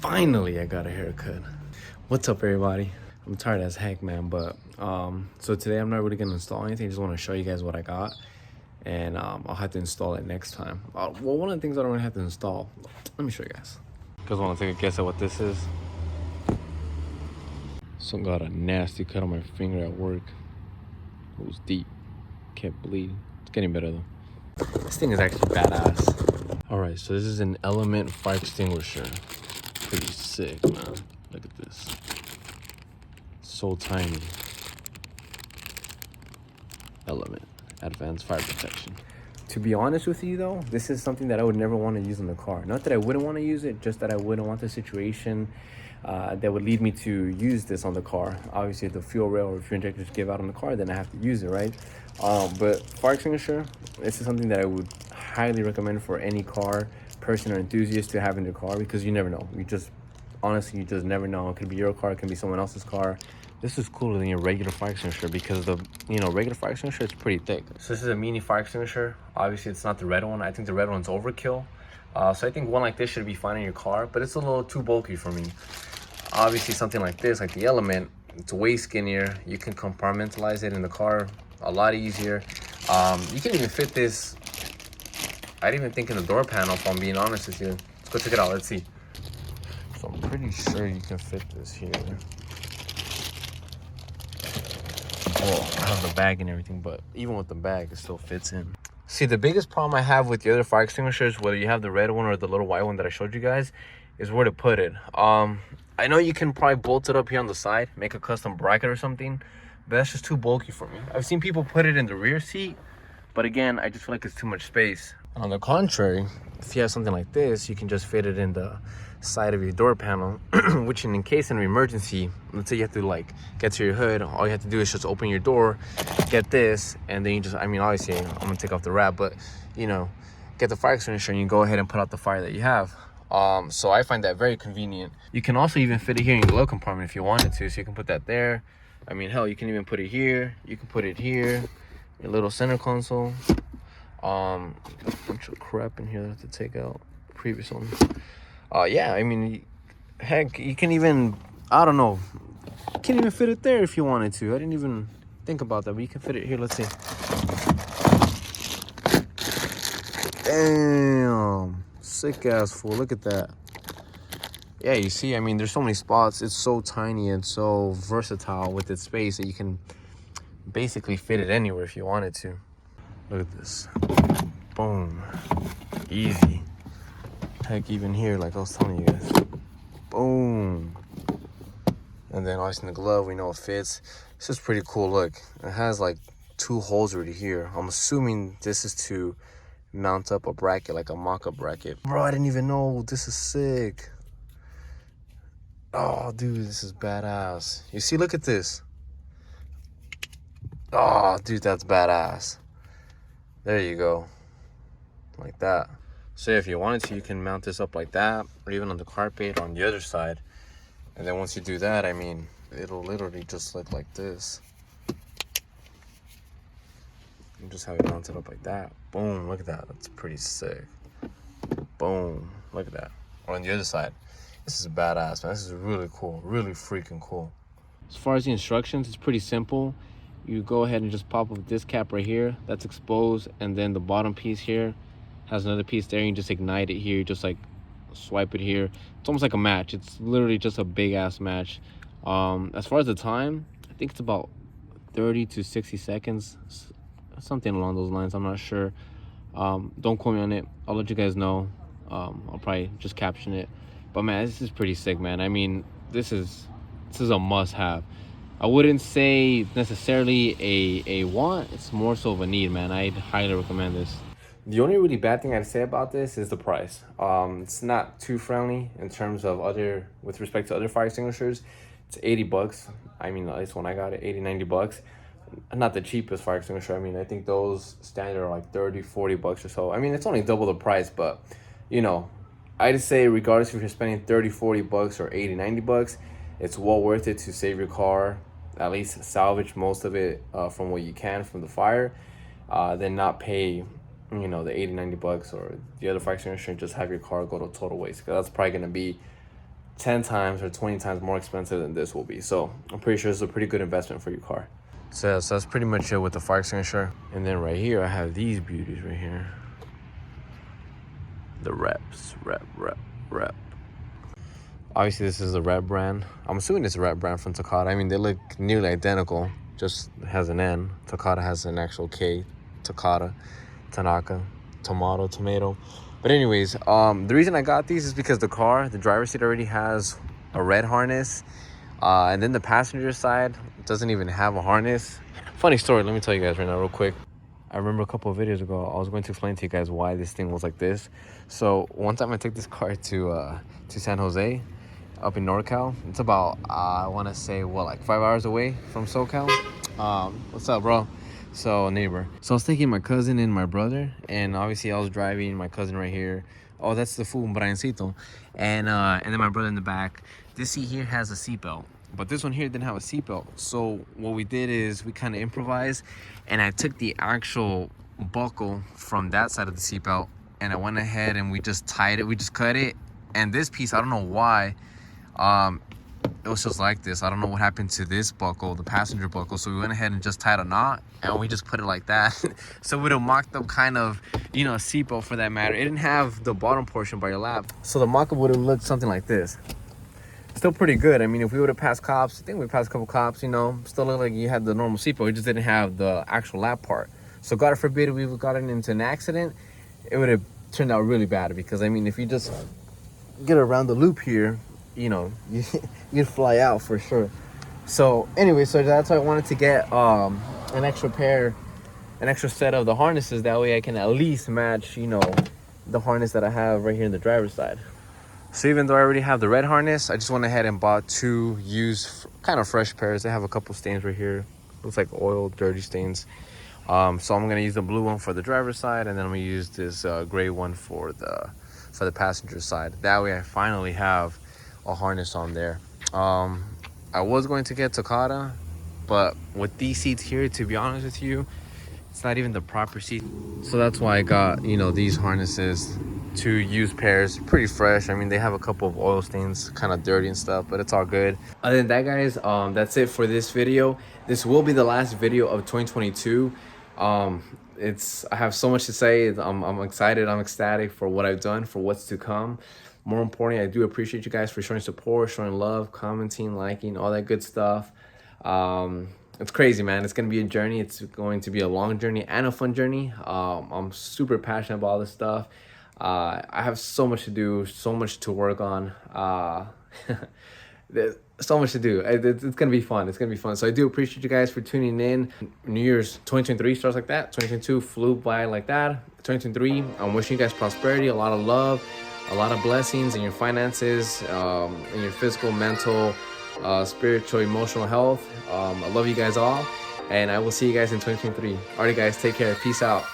Finally, I got a haircut. What's up, everybody? I'm tired as heck, man, but so today I'm not really gonna install anything. I just want to show you guys what I got, and I'll have to install it next time. Well, one of the things I don't really have to install, let me show you guys. You guys want to take a guess at what this is? Some got a nasty cut on my finger at work. It was deep, can't bleed. It's getting better though. This thing is actually badass. All right, so this is an Element fire extinguisher. Pretty sick, man. Look at this. So tiny. Element advanced fire protection. To be honest with you though, this is something that I would never want to use in the car. Not that I wouldn't want to use it, just that I wouldn't want the situation that would lead me to use this on the car. Obviously, if the fuel rail or fuel injectors give out on the car, then I have to use it, right? But fire extinguisher, this is something that I would highly recommend for any car person or enthusiast to have in their car, because you never know. You just never know. It could be your car, it can be someone else's car. This is cooler than your regular fire extinguisher because the regular fire extinguisher is pretty thick. So this is a mini fire extinguisher. Obviously, it's not the red one. I think the red one's overkill. So I think one like this should be fine in your car, but it's a little too bulky for me. Obviously, something like this, like the Element, it's way skinnier. You can compartmentalize it in the car a lot easier. You can even fit this, I didn't even think, in the door panel, if I'm being honest with you. Let's go check it out, let's see. So I'm pretty sure you can fit this here. Well, I have the bag and everything, but even with the bag, it still fits in. See, the biggest problem I have with the other fire extinguishers, whether you have the red one or the little white one that I showed you guys, is where to put it. I know you can probably bolt it up here on the side, make a custom bracket or something, but that's just too bulky for me. I've seen people put it in the rear seat, but again, I just feel like it's too much space. On the contrary, if you have something like this, you can just fit it in the side of your door panel, which in case of an emergency, let's say you have to like get to your hood, all you have to do is just open your door, get this, and then you just, I mean, obviously I'm gonna take off the wrap, but get the fire extinguisher and you go ahead and put out the fire that you have. So I find that very convenient. You can also even fit it here in your glove compartment if you wanted to, so you can put that there. I mean, hell, you can even put it here, you can put it here, your little center console. A bunch of crap in here that I have to take out. Previous one. Yeah, I mean, heck, you can even, I don't know, you can even fit it there if you wanted to. I didn't even think about that, but you can fit it here. Let's see. Damn, sick ass fool. Look at that. Yeah, you see, I mean, there's so many spots. It's so tiny and so versatile with its space that you can basically fit it anywhere if you wanted to. Look at this. Boom. Easy. Heck, even here, like I was telling you guys. Boom. And then obviously in the glove, we know it fits. This is pretty cool. Look, it has like 2 holes right here. I'm assuming this is to mount up a bracket, like a mock-up bracket. Bro, I didn't even know. This is sick. Oh, dude, this is badass. You see, look at this. Oh, dude, that's badass. There you go. Like that. So if you wanted to, you can mount this up like that, or even on the carpet on the other side. And then once you do that, I mean, it'll literally just look like this. You just have it mounted up like that. Boom, look at that. That's pretty sick. Boom, look at that. Or on the other side. This is badass, man. This is really cool, really freaking cool. As far as the instructions, it's pretty simple. You go ahead and just pop up this cap right here. That's exposed, and then the bottom piece here has another piece there. You just ignite it here, just like swipe it here. It's almost like a match. It's literally just a big ass match. As far as the time, I think it's about 30 to 60 seconds, something along those lines. I'm not sure. Don't quote me on it. I'll let you guys know. I'll probably just caption it. But man, this is pretty sick, man. I mean, this is a must-have. I wouldn't say necessarily a want. It's more so of a need, man. I'd highly recommend this. The only really bad thing I'd say about this is the price. It's not too friendly in terms of with respect to other fire extinguishers. It's 80 bucks. I mean, at least when I got it, 80, 90 bucks. Not the cheapest fire extinguisher. I mean, I think those standard are like 30, 40 bucks or so. I mean, it's only double the price, but I'd say regardless if you're spending 30, 40 bucks or 80, 90 bucks, it's well worth it to save your car, at least salvage most of it from what you can from the fire, then not pay the 80, 90 bucks or the other fire extinguisher and just have your car go to total waste, because that's probably going to be 10 times or 20 times more expensive than this will be. So I'm pretty sure it's a pretty good investment for your car. So that's pretty much it with the fire extinguisher. And then right here, I have these beauties right here. The reps, rep. Obviously, this is a Rep brand. I'm assuming it's a Rep brand from Takata. I mean, they look nearly identical, just has an N. Takata has an actual K. Takata, Tanaka, tomato. But anyways, the reason I got these is because the driver's seat already has a red harness. And then the passenger side doesn't even have a harness. Funny story, let me tell you guys right now real quick. I remember a couple of videos ago, I was going to explain to you guys why this thing was like this. So one time I took this car to San Jose, up in NorCal. It's about, I want to say, like 5 hours away from SoCal. What's up, bro? So, neighbor. So I was taking my cousin and my brother, and obviously I was driving my cousin right here. Oh, that's the fool, Briancito. And then my brother in the back. This seat here has a seatbelt, but this one here didn't have a seatbelt. So what we did is we kind of improvised, and I took the actual buckle from that side of the seatbelt, and I went ahead and we just tied it. We just cut it, and this piece, I don't know why, it was just like this. I don't know what happened to this buckle, the passenger buckle. So we went ahead and just tied a knot, and we just put it like that. So we would have mocked up kind of, you know, a seatbelt for that matter. It didn't have the bottom portion by your lap, so the mock-up would have looked something like this. Still pretty good. I mean, if we would have passed cops, I think we passed a couple cops, you know, still looked like you had the normal seatbelt. We just didn't have the actual lap part. So God forbid we would have gotten into an accident, it would have turned out really bad. Because I mean, if you just get around the loop here, you know, you'd fly out for sure. So anyway, so that's why I wanted to get an extra set of the harnesses. That way I can at least match, you know, the harness that I have right here in the driver's side. So even though I already have the red harness, I just went ahead and bought two used, kind of fresh pairs. They have a couple stains right here. Looks like oil, dirty stains. So I'm gonna use the blue one for the driver's side, and then I'm gonna use this gray one for the passenger side. That way I finally have a harness on there. I was going to get Takata, but with these seats here, to be honest with you, it's not even the proper seat. So that's why I got, you know, these harnesses. Two used pairs, pretty fresh. I mean, they have a couple of oil stains, kind of dirty and stuff, but it's all good. Other than that, guys, that's it for this video. This will be the last video of 2022. I have so much to say. I'm excited, I'm ecstatic for what I've done, for what's to come. More importantly, I do appreciate you guys for showing support, showing love, commenting, liking, all that good stuff. It's crazy, man. It's gonna be a journey. It's going to be a long journey and a fun journey. I'm super passionate about all this stuff. I have so much to do, so much to work on. There's so much to do. It's gonna be fun. It's gonna be fun. So I do appreciate you guys for tuning in. New Year's 2023 starts like that. 2022 flew by like that. 2023, I'm wishing you guys prosperity, a lot of love, a lot of blessings in your finances, in your physical, mental, spiritual, emotional health. I love you guys all, and I will see you guys in 2023. Alright, guys, take care. Peace out.